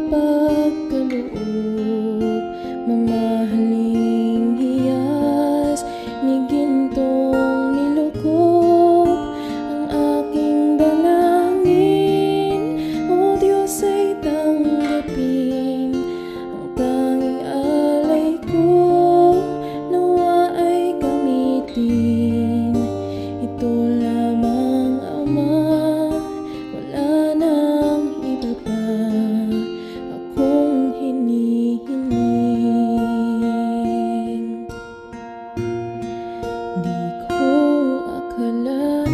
makapagkaloob, mamahaling hiyas ni gintong nilukop ang aking dalangin. O Diyos ay tanggapin ang tanging alay ko, nawa ay gamitin ito lamang, Ama. Wala nang iba pa akong hinihiling. Di ko akalain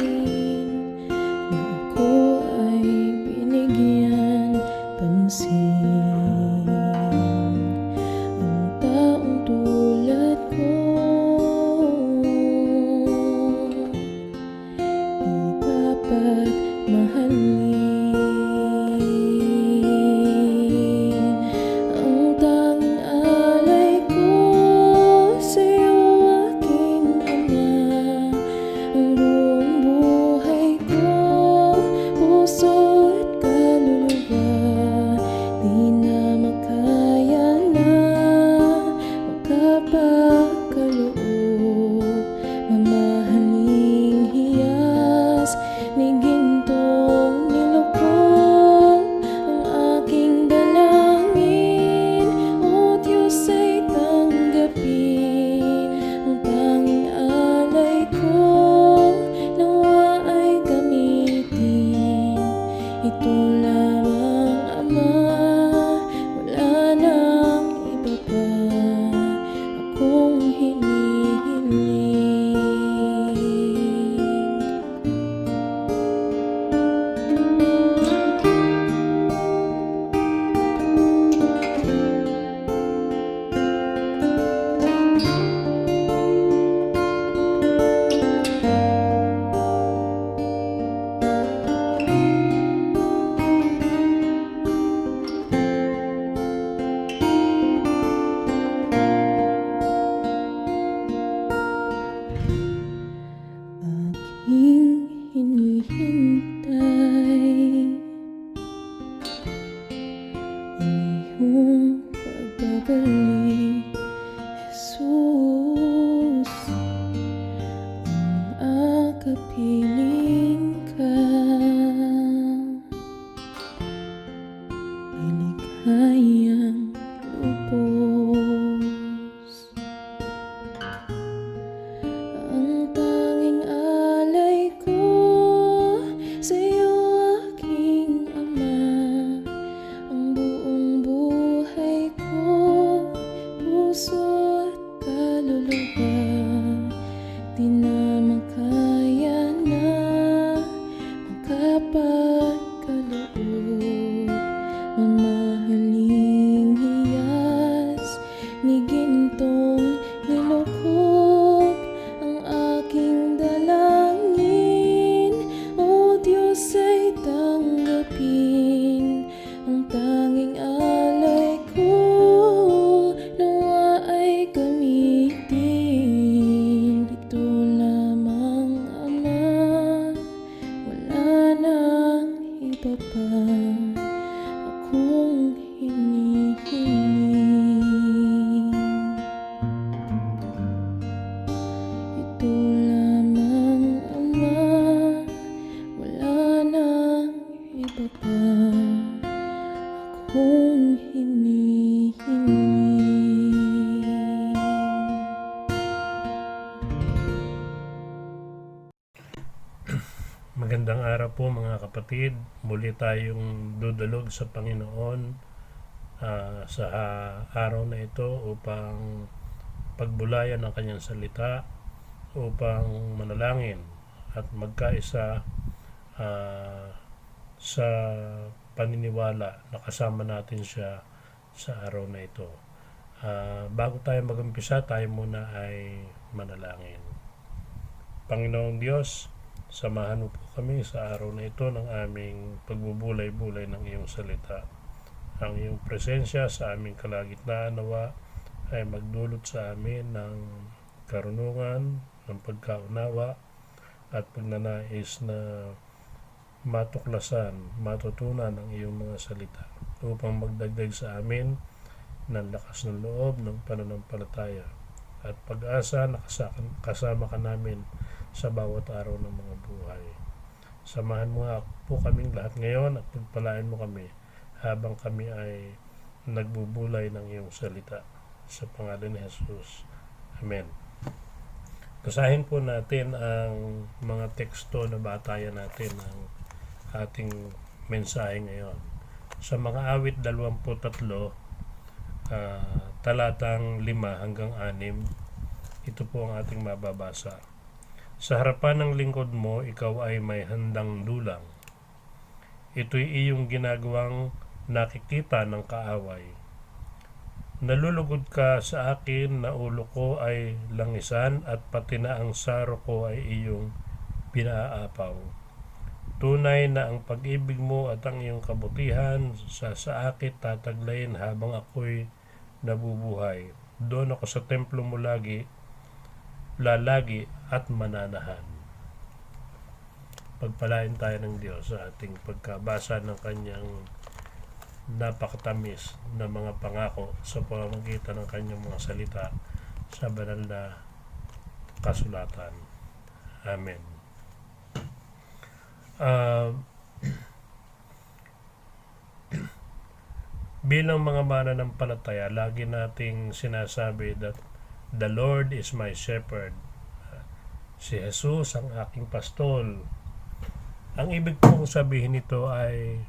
na ako ay binigyan pansin. Ang taong tulad ko di dapat mahalin. Ang tanging alay ko sa'yo, aking Ama. Ang buong buhay ko, puso at kaluluwa, di na makaya na makapagkaloob, mamahaling hiyas ni gintong nilukop ang aking dalangin. O Diyos ay tanggapin ang tanging alay ko, nawa ay gamitin ito lamang, Ama. Wala nang iba pa akong hinihiling. Aking hinihintay ang iyong pagbabalik, Jesus. Ang akapiling ka ay ligayang lubos. Ang tanging alay ko sa'yo, aking Ama. Ang buong buhay ko, puso at kaluluwa, di na makaya na makapagkaloob, mamahaling hiyas ni gintong nilukop ang aking dalangin. O Diyos ay tanggapin ang tanging alay ko, nawa ay gamitin ito lamang, Ama. Wala nang iba pa akong hinihiling. Ito lamang, Ama. Wala nang iba pa akong hinihiling. Magandang araw po mga kapatid. Muli tayong dudulog sa Panginoon sa araw na ito upang pagbulayan ang kanyang salita, upang manalangin at magkaisa sa paniniwala na kasama natin siya sa araw na ito. Bago tayo mag-umpisa, tayo muna ay manalangin. Panginoong Diyos, samahan mo po kami sa araw na ito ng aming pagbubulay-bulay ng iyong salita. Ang iyong presensya sa aming kalagitnaan nawa ay magdulot sa amin ng karunungan, ng pagkaunawa at pagnanais na matuklasan, matutunan ang iyong mga salita upang magdagdag sa amin ng lakas ng loob ng pananampalataya at pag-asa na kasama ka namin sa bawat araw ng mga buhay. Samahan mo nga po kaming lahat ngayon at pagpalain mo kami habang kami ay nagbubulay ng iyong salita. Sa pangalan ni Jesus. Amen. Basahin po natin ang mga teksto na batayan natin ng ating mensahe ngayon. Sa mga awit 23, talatang 5 hanggang 6, ito po ang ating mababasa. Sa harapan ng lingkod mo, ikaw ay may handang dulang. Ito'y iyong ginagawang nakikita ng kaaway. Nalulugod ka sa akin na ulo ko ay langisan at pati na ang saro ko ay iyong pinaapaw. Tunay na ang pag-ibig mo at ang iyong kabutihan sa saakit tataglayin habang ako'y nabubuhay. Doon ako sa templo mo lalagi at mananahan. Pagpalain tayo ng Diyos sa ating pagkabasa ng kanyang napakatamis na mga pangako sa pamamagitan ng kanyang mga salita sa banal na kasulatan. Amen. Bilang mga mananampalataya, lagi nating sinasabi that the Lord is my shepherd. Si Jesus ang aking pastol. Ang ibig kong sabihin nito ay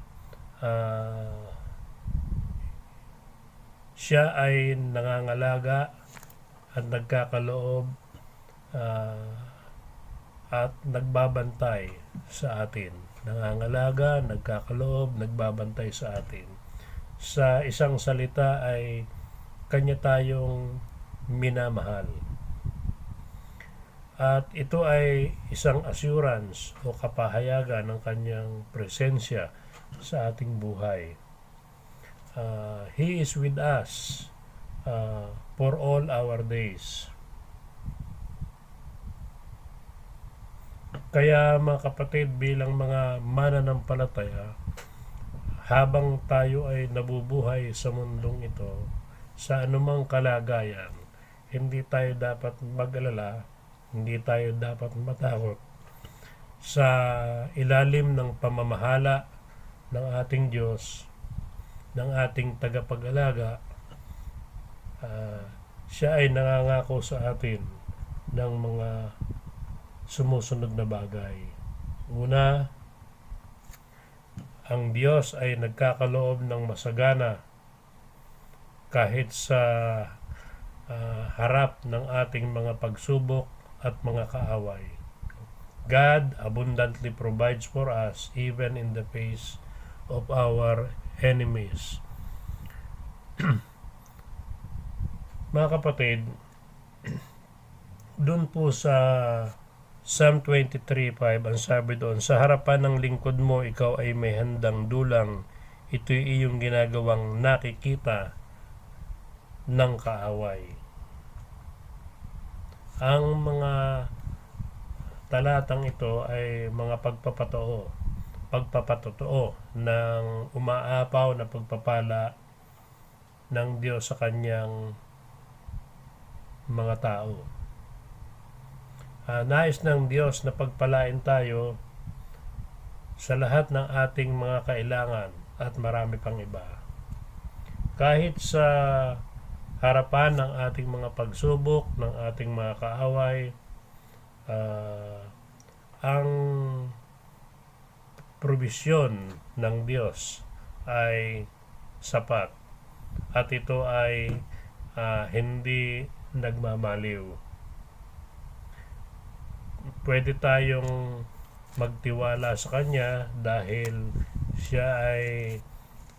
siya ay nangangalaga at nagkakaloob at nagbabantay sa atin. Nangangalaga, nagkakaloob, nagbabantay sa atin. Sa isang salita ay kanya tayong minamahal. At ito ay isang assurance o kapahayagan ng kanyang presensya sa ating buhay. He is with us for all our days. Kaya mga kapatid, bilang mga mananampalataya, habang tayo ay nabubuhay sa mundong ito, sa anumang kalagayan, hindi tayo dapat mag-alala, hindi tayo dapat matakot. Sa ilalim ng pamamahala ng ating Diyos, ng ating tagapag-alaga, siya ay nangangako sa atin ng mga sumusunod na bagay. Una, ang Diyos ay nagkakaloob ng masagana kahit sa harap ng ating mga pagsubok at mga kaaway. God abundantly provides for us even in the face of our enemies. Mga kapatid, doon po sa Psalm 23:5, ang sabi doon, sa harapan ng lingkod mo, ikaw ay may handang dulang. Ito'y iyong ginagawang nakikita ng kaaway. Ang mga talatang ito ay mga pagpapatotoo ng umaapaw na pagpapala ng Diyos sa kanyang mga tao. Nais ng Diyos na pagpalain tayo sa lahat ng ating mga kailangan at marami pang iba. Kahit sa harapan ng ating mga pagsubok, ng ating mga kaaway, ang probisyon ng Diyos ay sapat at ito ay hindi nagmamaliw. Pwede tayong magtiwala sa Kanya dahil siya ay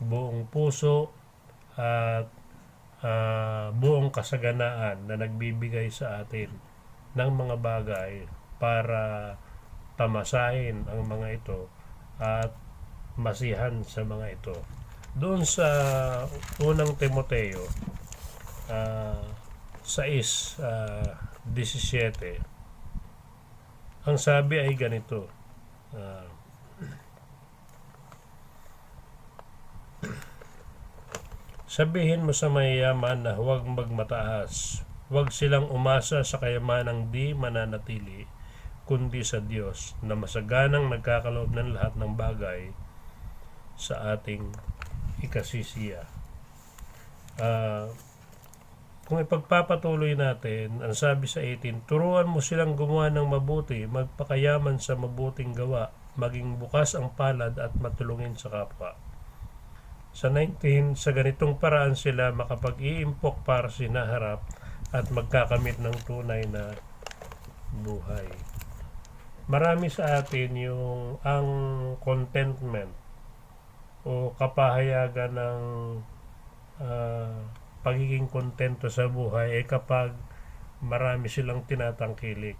buong puso at buong kasaganaan na nagbibigay sa atin ng mga bagay para tamasahin ang mga ito at masihan sa mga ito. Doon sa unang Timoteo 6:17, ang sabi ay ganito, Sabihin mo sa mayayaman na huwag magmataas. Huwag silang umasa sa kayamanang di mananatili, kundi sa Diyos na masaganang nagkakaloob ng lahat ng bagay sa ating ikasisiya. Kung ipagpapatuloy natin, ang sabi sa 18, turuan mo silang gumawa ng mabuti, magpakayaman sa mabuting gawa, maging bukas ang palad at matulungin sa kapwa. Sa 19, sa ganitong paraan sila makapag-iimpok para sinaharap at magkakamit ng tunay na buhay. Marami sa atin ang contentment o kapahayagan ng pagiging kontento sa buhay ay kapag marami silang tinatangkilik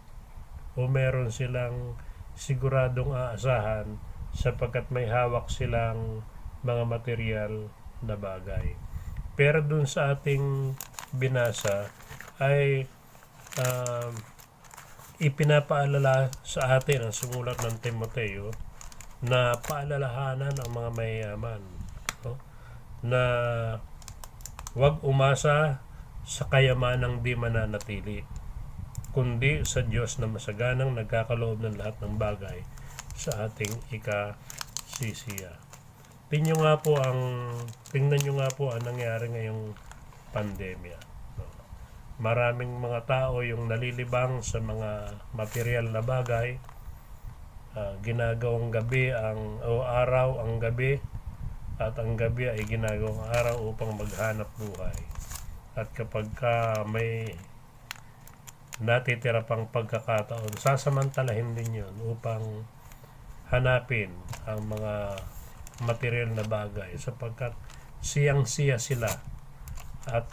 o meron silang siguradong aasahan sapagkat may hawak silang mga material na bagay. Pero dun sa ating binasa ay ipinapaalala sa atin ang sumulat ng Timoteo na paalalahanan ang mga mayayaman, no? Na huwag umasa sa kayamanang di mananatili, kundi sa Diyos na masaganang nagkakaloob ng lahat ng bagay sa ating ikasisiya. Tingnan nyo nga po ang nangyari ngayong pandemya. Maraming mga tao yung nalilibang sa mga material na bagay, ginagawang araw ang gabi, at ang gabi ay ginagawang araw upang maghanap buhay. At kapag may natitira pang pagkakataon, sasamantalahin din yun upang hanapin ang mga material na bagay sapagkat siyang-siya sila at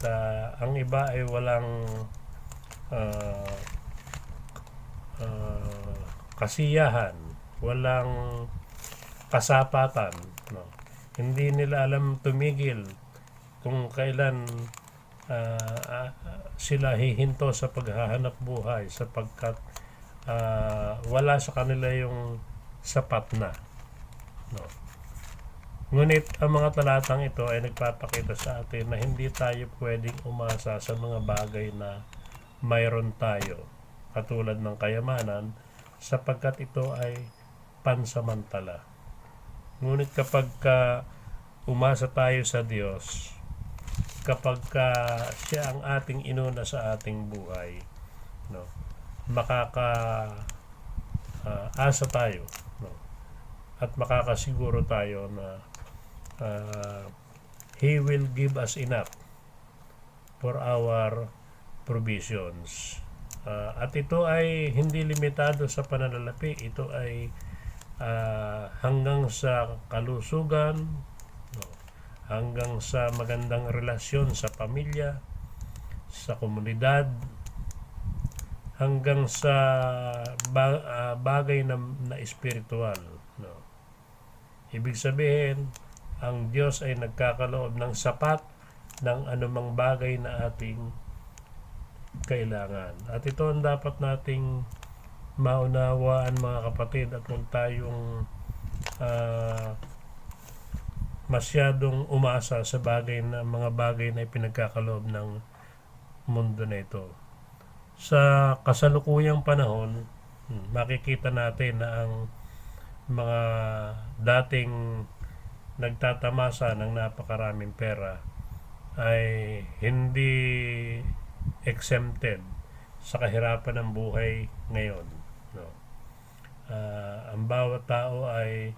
ang iba ay walang kasiyahan, walang kasapatan, no? Hindi nila alam tumigil kung kailan sila hihinto sa paghahanap buhay sapagkat wala sa kanila yung sapat na, no? Ngunit ang mga talatang ito ay nagpapakita sa atin na hindi tayo pwedeng umasa sa mga bagay na mayroon tayo katulad ng kayamanan sapagkat ito ay pansamantala. Ngunit kapag umasa tayo sa Diyos, kapag siya ang ating inuna sa ating buhay, no, asa tayo, no, at makakasiguro tayo na He will give us enough for our provisions. At ito ay hindi limitado sa pananalapi, ito ay hanggang sa kalusugan, no, hanggang sa magandang relasyon sa pamilya, sa komunidad, hanggang sa bagay na espiritual, no. Ibig sabihin, ang Diyos ay nagkakaloob ng sapat ng anumang bagay na ating kailangan. At ito ang dapat nating maunawaan, mga kapatid, at huwag tayong masyadong umasa sa mga bagay na ipinagkakaloob ng mundo na ito. Sa kasalukuyang panahon, makikita natin na ang mga dating nagtatamasa ng napakaraming pera ay hindi exempted sa kahirapan ng buhay ngayon, no? Ang bawat tao ay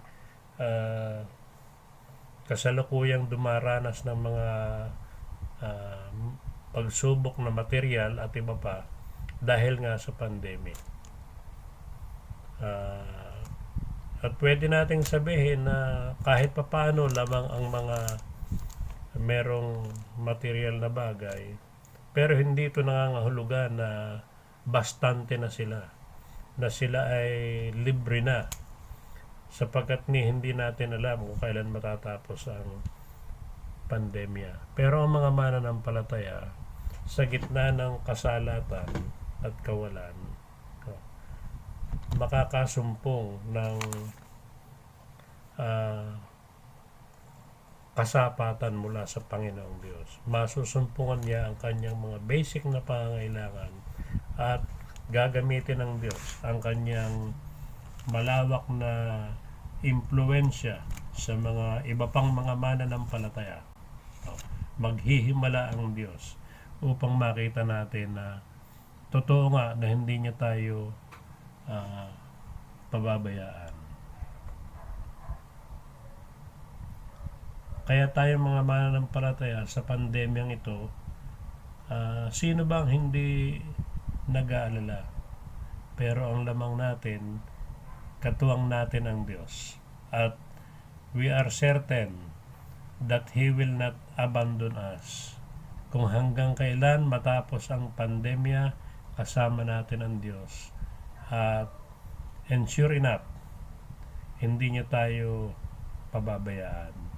kasalukuyang dumaranas ng mga pagsubok na material at iba pa dahil nga sa pandemic. At pwede nating sabihin na kahit papaano lamang ang mga merong material na bagay, pero hindi ito nangangahulugan na bastante na sila ay libre na, sapagkat hindi natin alam kung kailan matatapos ang pandemya. Pero ang mga mananampalataya sa gitna ng kasalatan at kawalan, makakasumpong ng kasapatan mula sa Panginoong Diyos. Masusumpungan niya ang kanyang mga basic na pangangailangan at gagamitin ng Diyos ang kanyang malawak na impluensya sa mga iba pang mga mananampalataya. Maghihimala ang Diyos upang makita natin na totoo nga na hindi niya tayo pababayaan. Kaya tayo mga mananampalataya sa pandemyang ito, sino bang hindi nag-aalala? Pero ang lamang natin, katuwang natin ang Diyos. At we are certain that He will not abandon us. Kung hanggang kailan matapos ang pandemya, kasama natin ang Diyos. And sure enough, hindi niya tayo pababayaan.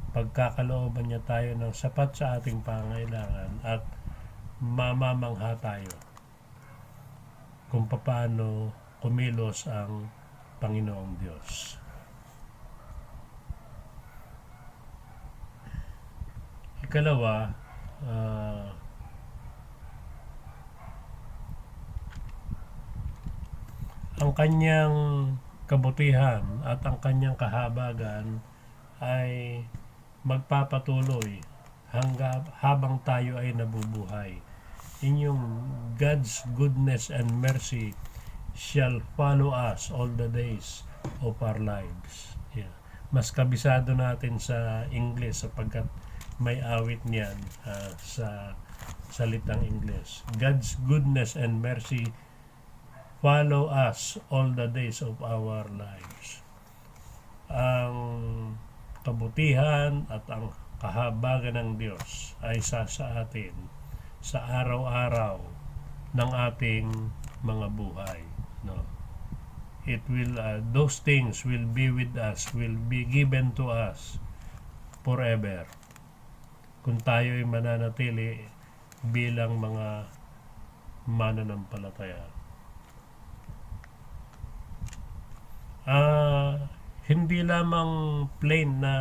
Pagkakalooban niya tayo ng sapat sa ating pangailangan at mamamangha tayo kung paano kumilos ang Panginoong Diyos. Ikalawa, ang kanyang kabutihan at ang kanyang kahabagan ay magpapatuloy habang tayo ay nabubuhay. Inyong God's goodness and mercy shall follow us all the days of our lives. Yeah. Mas kabisado natin sa English sapagkat may awit niyan sa salitang English. God's goodness and mercy follow us all the days of our lives. Ang kabutihan at ang kahabagan ng Diyos ay sa atin sa araw-araw ng ating mga buhay. No? It will, those things will be with us, will be given to us forever. Kung tayo ay mananatili bilang mga mananampalataya. Hindi lamang plain na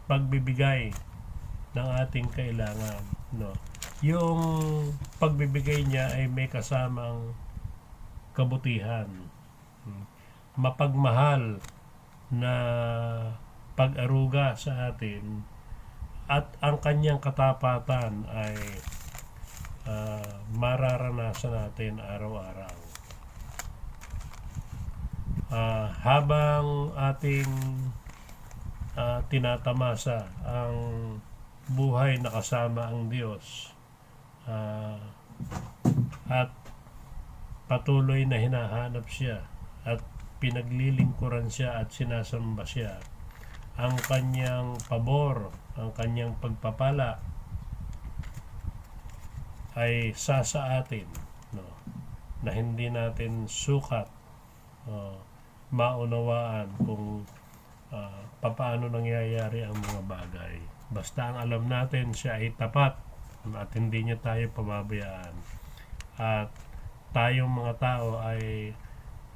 pagbibigay ng ating kailangan, no. Yung pagbibigay niya ay may kasamang kabutihan, mapagmahal na pag-aruga sa atin, at ang kanyang katapatan ay mararanasan natin araw-araw. Habang ating tinatamasa ang buhay na kasama ang Diyos at patuloy na hinahanap siya at pinaglilingkuran siya at sinasamba siya, ang kanyang pabor, ang kanyang pagpapala ay sa atin, no, na hindi natin sukat maunawaan kung papaano nangyayari ang mga bagay. Basta ang alam natin, siya ay tapat at hindi niya tayo pababayaan. At tayong mga tao ay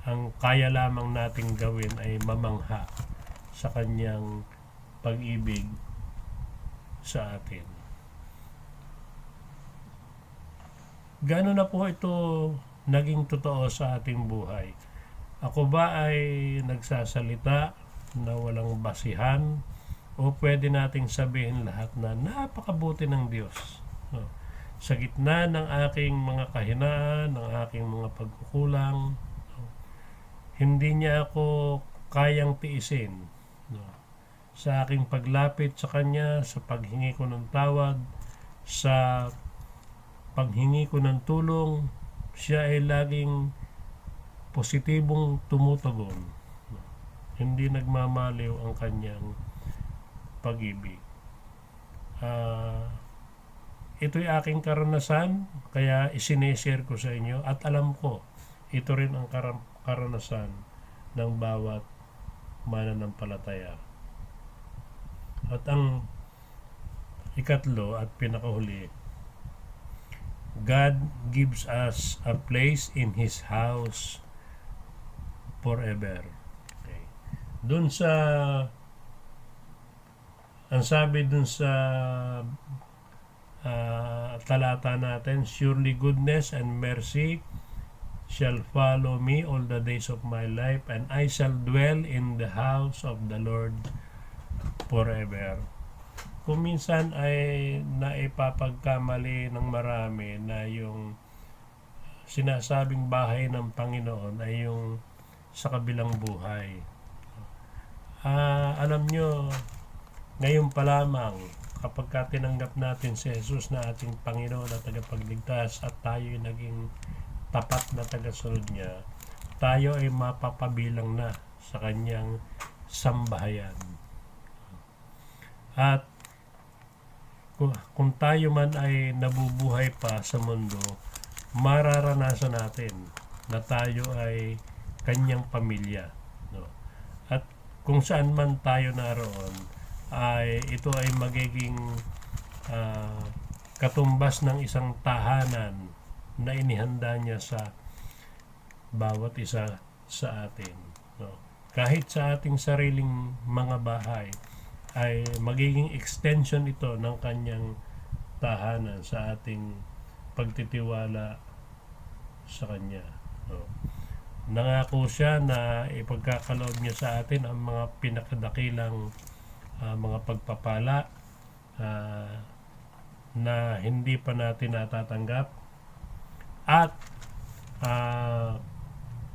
ang kaya lamang nating gawin ay mamangha sa kanyang pag-ibig sa atin. Gano'n na po ito naging totoo sa ating buhay? Ako ba ay nagsasalita na walang basihan o pwede nating sabihin lahat na napakabuti ng Diyos? No? Sa gitna ng aking mga kahinaan, ng aking mga pagkukulang, no, hindi niya ako kayang tiisin. No? Sa aking paglapit sa Kanya, sa paghingi ko ng tawad, sa paghingi ko ng tulong, siya ay laging positibong tumutugon. Hindi nagmamaliw ang kanyang pag-ibig. Ito'y aking karanasan, kaya isineshare ko sa inyo at alam ko, ito rin ang karanasan ng bawat mananampalataya. At ang ikatlo at pinakahuli, God gives us a place in His house forever. Okay. Doon sa Ang sabi dun sa talata natin, surely goodness and mercy shall follow me all the days of my life, and I shall dwell in the house of the Lord forever. Kung minsan ay naipapagkamali ng marami na yung sinasabing bahay ng Panginoon ay yung sa kabilang buhay. Alam nyo, ngayon pa lamang, kapag ka tinanggap natin si Jesus na ating Panginoon at tagapagligtas at tayo ay naging tapat na tagasunod niya, tayo ay mapapabilang na sa kanyang sambahayan. At kung tayo man ay nabubuhay pa sa mundo, mararanasan natin na tayo ay kanyang pamilya, no? At kung saan man tayo naroon, ay ito ay magiging katumbas ng isang tahanan na inihanda niya sa bawat isa sa atin, no? Kahit sa ating sariling mga bahay ay magiging extension ito ng kanyang tahanan sa ating pagtitiwala sa kanya, no? Nangako siya na ipagkakaloob niya sa atin ang mga pinakadakilang mga pagpapala na hindi pa natin natatanggap, at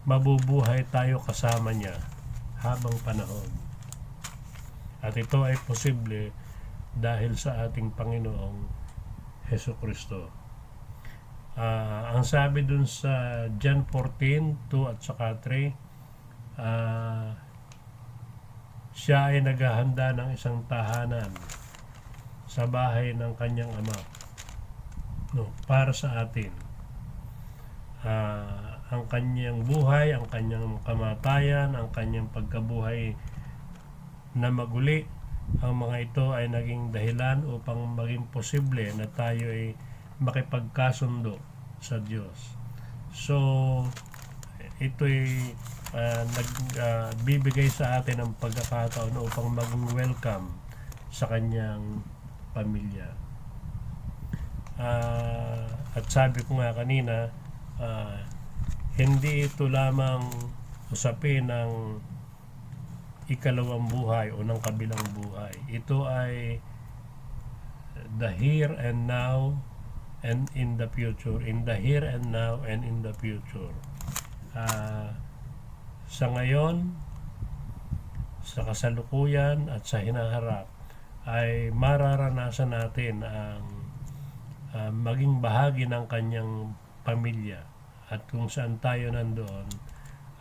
mabubuhay tayo kasama niya habang panahon. At ito ay posible dahil sa ating Panginoong Hesukristo. Ang sabi dun sa John 14:2 at saka 3, siya ay naghahanda ng isang tahanan sa bahay ng kanyang ama, no, para sa atin. Ang kanyang buhay, ang kanyang kamatayan, ang kanyang pagkabuhay na maguli, ang mga ito ay naging dahilan upang maging posible na tayo ay makipagkasundo sa Diyos. So, ito'y nagbibigay sa atin ng pagkakataon upang maging welcome sa kanyang pamilya. At sabi ko nga kanina, hindi ito lamang usapin ng ikalawang buhay o ng kabilang buhay. Ito ay the here and now and in the future. In the here and now and in the future. Sa ngayon, sa kasalukuyan at sa hinaharap ay mararanasan natin ang maging bahagi ng kanyang pamilya, at kung saan tayo nandoon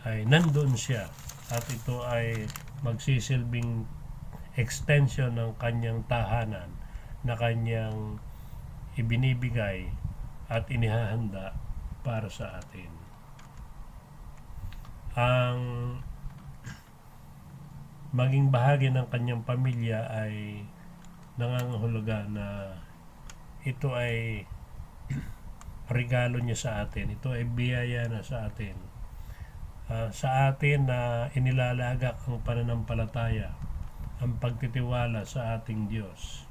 ay nandoon siya, at ito ay magsisilbing extension ng kanyang tahanan na kanyang ibinibigay at inihahanda para sa atin. Ang maging bahagi ng kanyang pamilya ay nangangahulugan na ito ay regalo niya sa atin. Ito ay biyaya na sa atin. Sa atin na inilalagak ang pananampalataya, ang pagtitiwala sa ating Diyos,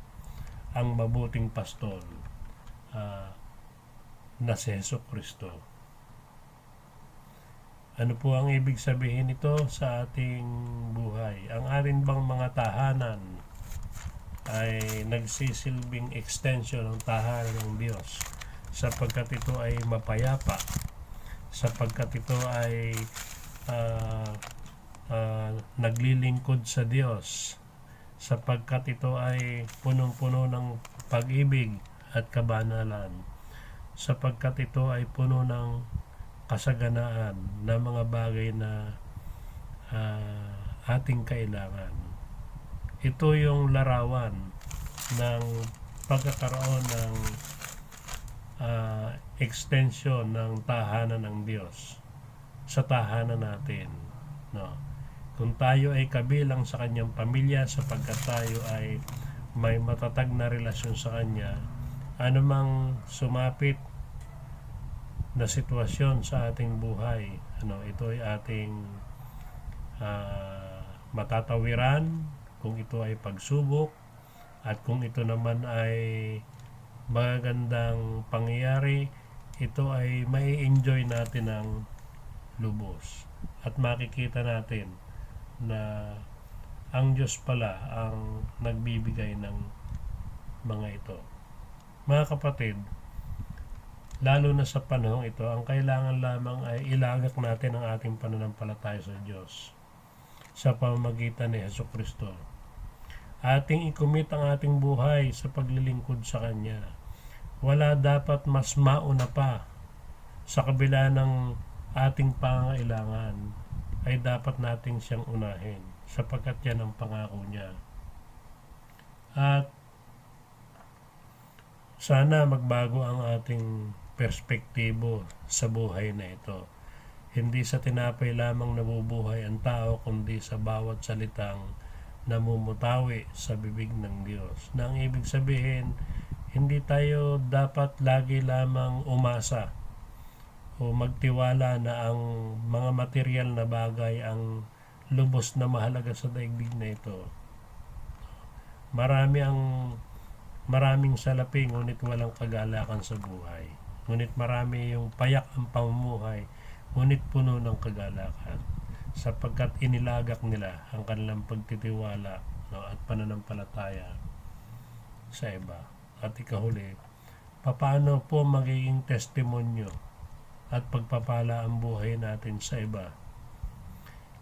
ang mabuting pastol na si Hesukristo. Ano po ang ibig sabihin nito sa ating buhay? Ang ating bang mga tahanan ay nagsisilbing extension ng tahanan ng Diyos, sapagkat ito ay mapayapa, sapagkat ito ay naglilingkod sa Diyos, sapagkat ito ay punong-puno ng pag-ibig at kabanalan, sapagkat ito ay puno ng kasaganaan na mga bagay na ating kailangan. Ito yung larawan ng pagkakaroon ng extension ng tahanan ng Diyos sa tahanan natin, no? Kung tayo ay kabilang sa kanyang pamilya, sapagkat tayo ay may matatag na relasyon sa kanya, anumang sumapit na sitwasyon sa ating buhay, ito ay ating matatawiran, kung ito ay pagsubok, At kung ito naman ay magagandang pangyayari, ito ay mai-enjoy natin ng lubos. At makikita natin na ang Diyos pala ang nagbibigay ng mga ito. Mga kapatid, lalo na sa panahong ito, ang kailangan lamang ay ilagak natin ang ating pananampalataya sa Diyos sa pamamagitan ni Jesucristo. Ating ikumit ang ating buhay sa paglilingkod sa Kanya. Wala dapat mas mauna pa sa kabila ng ating pangangailangan ay dapat nating siyang unahin sapagkat yan ang pangako niya. At sana magbago ang ating perspektibo sa buhay na ito. Hindi sa tinapay lamang nabubuhay ang tao, kundi sa bawat salitang namumutawi sa bibig ng Diyos. Na ang ibig sabihin, hindi tayo dapat lagi lamang umasa o magtiwala na ang mga material na bagay ang lubos na mahalaga sa daigdig na ito. Maraming salapi ngunit walang kagalakan sa buhay. Ngunit marami yung payak ang pamumuhay ngunit puno ng kagalakan sapagkat inilagak nila ang kanilang pagtitiwala at pananampalataya sa iba. At ikahuli, paano po magiging testimonyo at pagpapala ang buhay natin sa iba?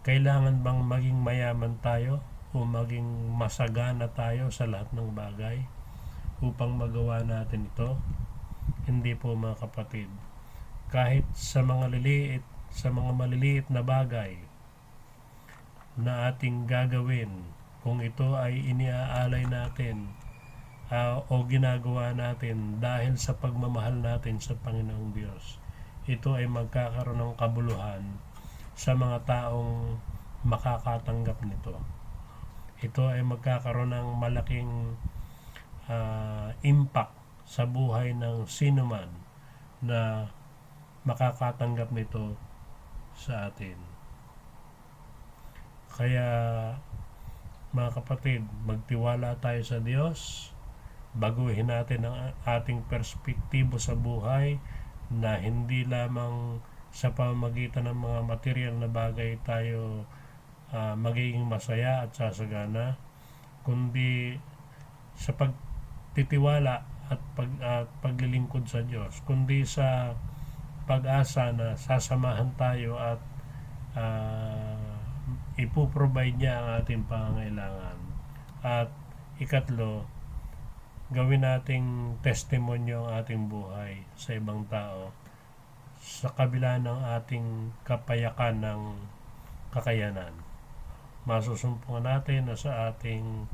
Kailangan bang maging mayaman tayo o maging masagana tayo sa lahat ng bagay upang magawa natin ito? Hindi po mga kapatid. Kahit sa mga maliliit na bagay na ating gagawin, kung ito ay iniaalay natin o ginagawa natin dahil sa pagmamahal natin sa Panginoong Diyos, ito ay magkakaroon ng kabuluhan sa mga taong makakatanggap nito. Ito ay magkakaroon ng malaking impact sa buhay ng sinuman na makakatanggap nito sa atin. Kaya mga kapatid, magtiwala tayo sa Diyos, baguhin natin ang ating perspektibo sa buhay na hindi lamang sa pamamagitan ng mga material na bagay tayo magiging masaya at sasagana, kundi sa pagtitiwala at paglilingkod sa Diyos, kundi sa pag-asa na sasamahan tayo at ipoprovide niya ang ating pangangailangan. At ikatlo, gawin nating testimonyo ang ating buhay sa ibang tao sa kabila ng ating kapayakan ng kakayanan. Masusumpungan natin na sa ating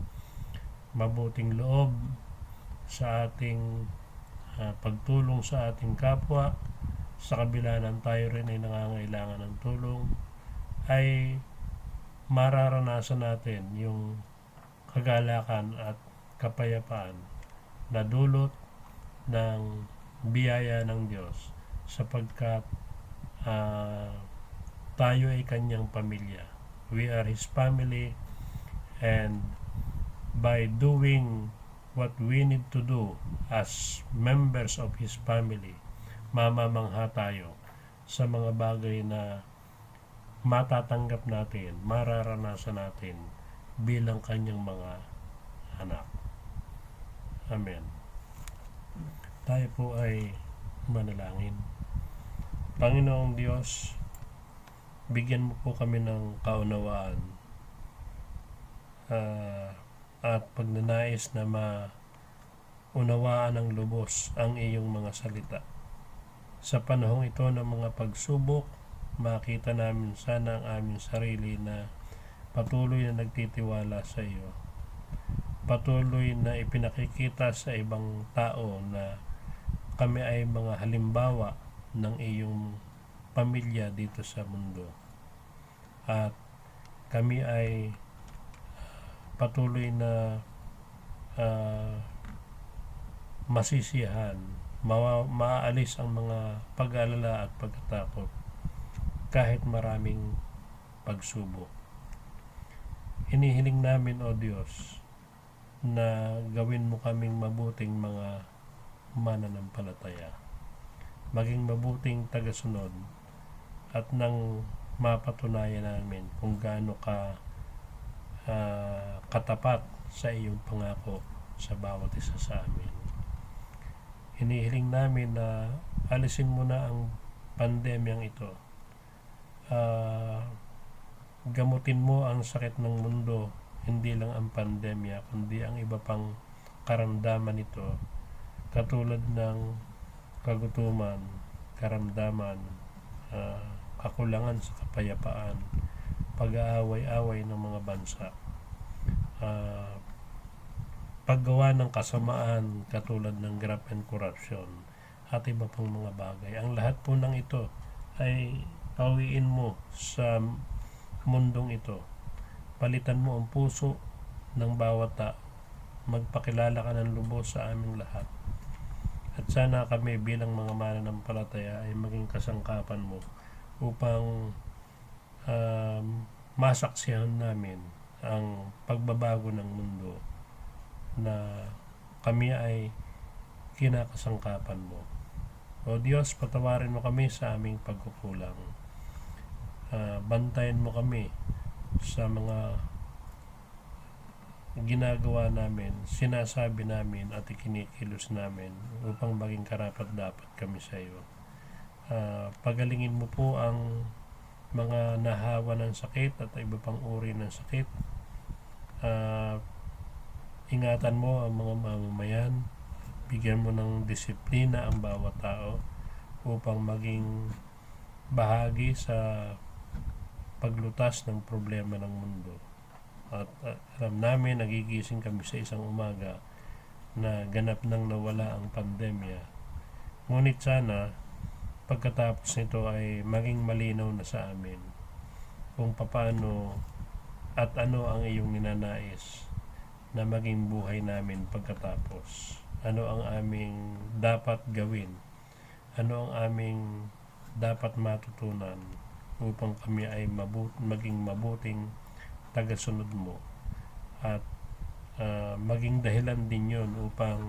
mabuting loob, sa ating pagtulong sa ating kapwa, sa kabila ng tayo rin ay nangangailangan ng tulong, ay mararanasan natin yung kagalakan at kapayapaan na dulot ng biyaya ng Diyos sapagkat tayo ay kanyang pamilya. We are His family, and by doing what we need to do as members of His family, mamamangha tayo sa mga bagay na matatanggap natin, mararanasan natin bilang kanyang mga anak. Amen. Tayo po ay manalangin. Panginoong Diyos, bigyan mo po kami ng kaunawaan at pagnanais na maunawaan ng lubos ang iyong mga salita. Sa panahong ito ng mga pagsubok, makita namin sana ang aming sarili na patuloy na nagtitiwala sa iyo. Patuloy na ipinakikita sa ibang tao na kami ay mga halimbawa ng iyong pamilya dito sa mundo. At kami ay patuloy na masisiyahan, maaalis ang mga pag-aalala at pagkatakot kahit maraming pagsubok. Hinihiling namin, O Diyos, na gawin mo kaming mabuting mga mananampalataya, maging mabuting tagasunod, at nang mapatunayan namin kung gaano ka katapat sa iyong pangako sa bawat isa sa amin. Hinihiling namin na alisin mo na ang pandemyang ito. Gamutin mo ang sakit ng mundo, hindi lang ang pandemya, kundi ang iba pang karamdaman nito, katulad ng kagutuman, karamdaman, kakulangan sa kapayapaan, pag-aaway-away ng mga bansa, paggawa ng kasamaan katulad ng graft and corruption, at iba pang mga bagay. Ang lahat po ng ito ay pawiin mo sa mundong ito. Palitan mo ang puso ng bawat tao. Magpakilala ka ng lubos sa aming lahat. At sana kami bilang mga mananampalataya ay maging kasangkapan mo upang masaksihan namin ang pagbabago ng mundo na kami ay kinakasangkapan mo. O Diyos, patawarin mo kami sa aming pagkukulang. Bantayan mo kami sa mga ginagawa namin, sinasabi namin at ikinikilos namin upang maging karapat-dapat kami sa iyo. Pagalingin mo po ang mga nahawa ng sakit at iba pang uri ng sakit. Ingatan mo ang mga mamamayan, bigyan mo ng disiplina ang bawat tao upang maging bahagi sa paglutas ng problema ng mundo. At alam namin, nagigising kami sa isang umaga na ganap nang nawala ang pandemya. Ngunit sana, pagkatapos nito ay maging malinaw na sa amin kung paano at ano ang iyong ninanais na maging buhay namin pagkatapos. Ano ang aming dapat gawin? Ano ang aming dapat matutunan upang kami ay maging mabuting tagasunod mo, at maging dahilan din yon upang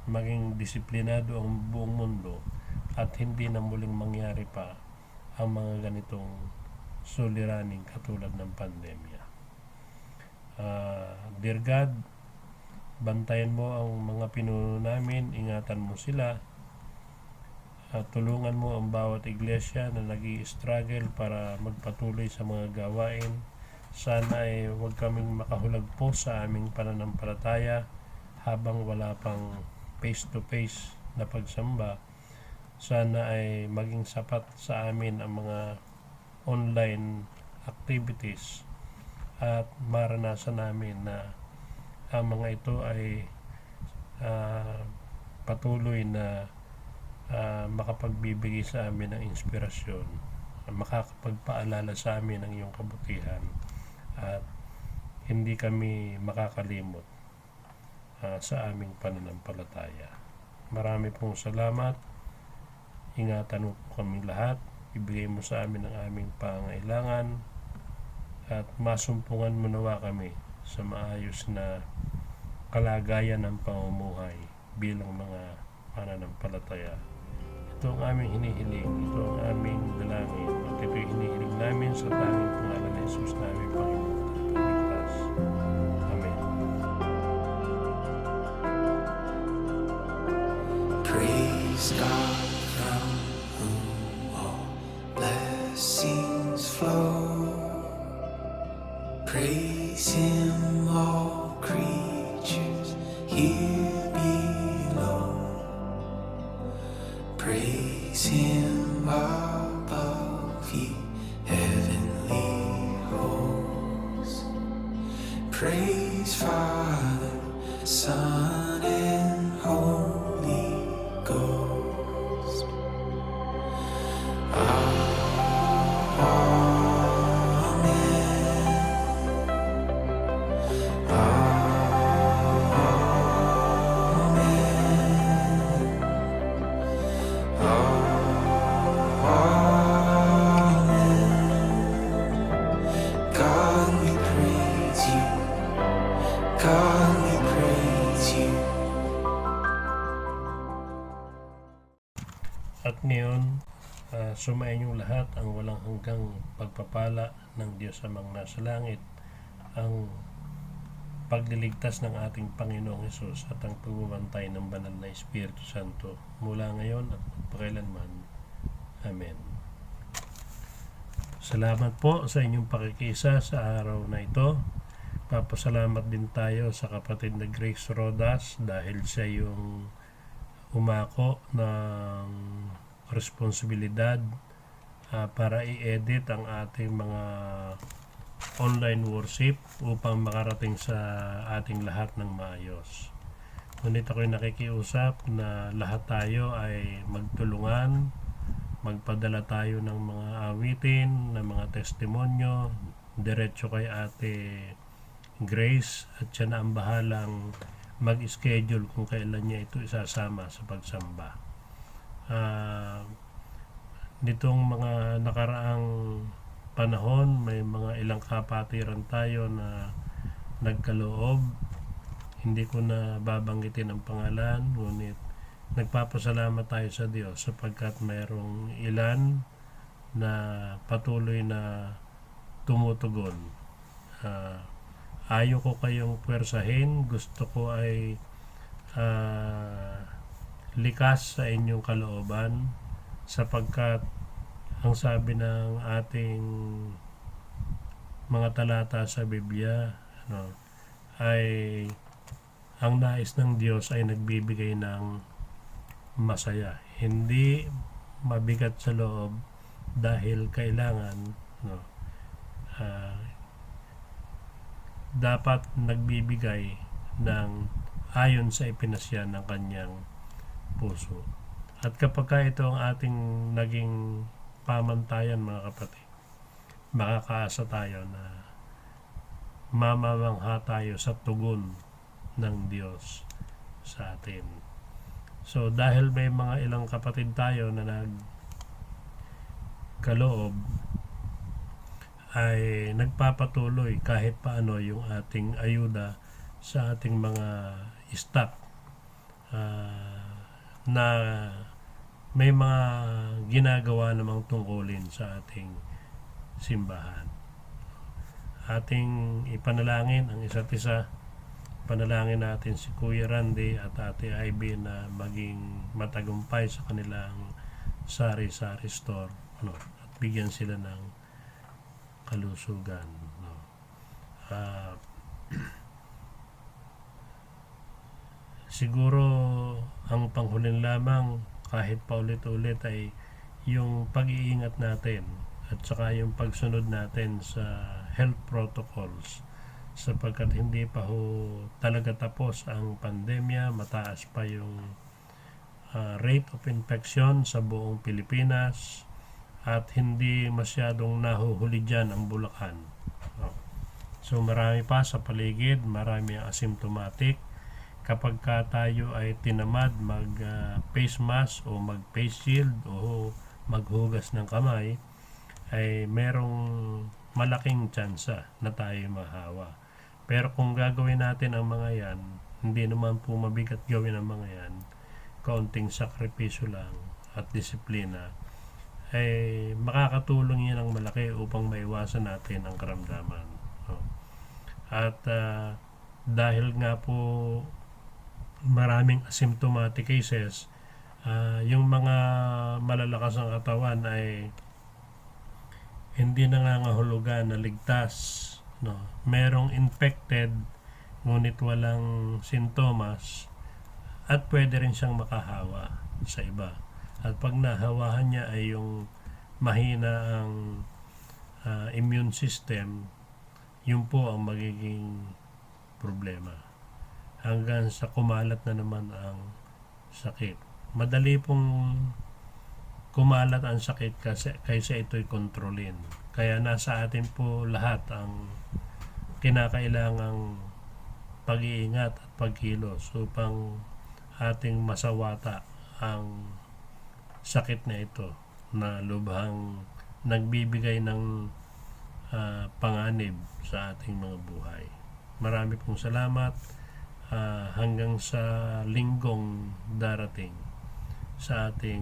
maging disiplinado ang buong mundo at hindi na muling mangyari pa ang mga ganitong suliraning katulad ng pandemya. Dear God, bantayan mo ang mga pinuno namin, ingatan mo sila, at tulungan mo ang bawat iglesia na nag-i-struggle para magpatuloy sa mga gawain. Sana ay huwag kaming makahulagpo sa aming pananampalataya habang wala pang face-to-face na pagsamba. Sana ay maging sapat sa amin ang mga online activities at maranasan namin na ang mga ito ay patuloy na makapagbibigay sa amin ng inspirasyon, makakapagpaalala sa amin ng iyong kabutihan, at hindi kami makakalimot sa aming pananampalataya. Marami pong salamat. Ingatan mo po kami lahat. Ibigay mo sa amin ang aming pangailangan at masumpungan mo nawa kami sa maayos na kalagayan ng pamumuhay bilang mga mananampalataya. Ito ang aming hinihiling, ito ang aming dalangin, at ito'y hinihiling namin sa tanging pangalan ni Jesus namin, Panginoon at Pangligtas. Amen. Praise God from whom all blessings flow. Praise Him, all creatures here below. Praise Him above, ye heavenly hosts. Praise Father, Son, and Holy Ghost. God, we praise you. God, we praise At ngayon, sumayin yung lahat ang walang hanggang pagpapala ng Diyos amang nasa langit, ang pagliligtas ng ating Panginoong Hesus at ang pagbabantay ng banal na Espiritu Santo mula ngayon at magpakailanman. Amen. Salamat po sa inyong pakikiisa sa araw na ito. Papasalamat din tayo sa kapatid na Grace Rodas dahil siya yung umako ng responsibilidad para i-edit ang ating mga online worship upang makarating sa ating lahat ng maayos. Ngunit ako'y nakikiusap na lahat tayo ay magtulungan, magpadala tayo ng mga awitin, ng mga testimonyo, diretso kay Ate Grace at siya na ang bahalang mag-schedule kung kailan niya ito isasama sa pagsamba. Nitong mga nakaraang panahon, may mga ilang kapatiran tayo na nagkaloob. Hindi ko na babanggitin ang pangalan, ngunit nagpapasalamat tayo sa Diyos sapagkat mayroong ilan na patuloy na tumutugon. Ayaw ko kayong pwersahin, gusto ko ay likas sa inyong kalooban sapagkat ang sabi ng ating mga talata sa Biblia ay ang nais ng Diyos ay nagbibigay ng masaya, hindi mabigat sa loob dahil kailangan dapat nagbibigay ng ayon sa ipinasya ng kanyang puso. At kapag ito ang ating naging pamantayan, mga kapatid, makakaasa tayo na mamamangha tayo sa tugon ng Diyos sa atin. So dahil may mga ilang kapatid tayo na nagkaloob, ay nagpapatuloy kahit paano yung ating ayuda sa ating mga staff na may mga ginagawa namang tungkulin sa ating simbahan. Ating ipanalangin ang isa't isa. Panalangin natin si Kuya Randy at Ate Ivy na maging matagumpay sa kanilang sari-sari store at bigyan sila ng kalusugan. Siguro ang panghulin lamang kahit paulit-ulit ay yung pag-iingat natin at saka yung pagsunod natin sa health protocols sapagkat hindi pa ho talaga tapos ang pandemya, mataas pa yung rate of infection sa buong Pilipinas at hindi masyadong nahuhuli dyan ang Bulacan. So marami pa sa paligid, marami ang asymptomatic. Kapag tayo ay tinamad mag face mask o mag face shield o maghugas ng kamay, ay merong malaking tsansa na tayo mahawa. Pero kung gagawin natin ang mga yan, hindi naman po mabigat gawin ang mga yan, kaunting sakripisyo lang at disiplina, ay makakatulong yan ng malaki upang maiwasan natin ang karamdaman. At dahil nga po maraming asymptomatic cases, yung mga malalakas ang katawan ay hindi nangangahulugan na ligtas. Merong infected ngunit walang sintomas at pwede rin siyang makahawa sa iba. At pag nahawahan niya ay yung mahina ang immune system, yun po ang magiging problema. Hanggang sa kumalat na naman ang sakit. Madali pong kumalat ang sakit kaysa ito'y kontrolin. Kaya nasa atin po lahat ang kinakailangang pag-iingat at pagkilos upang ating masawata ang sakit na ito na lubhang nagbibigay ng panganib sa ating mga buhay. Marami pong salamat. Hanggang sa linggong darating sa ating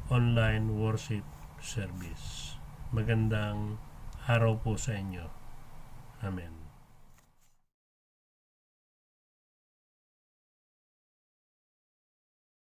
online worship service. Magandang araw po sa inyo. Amen.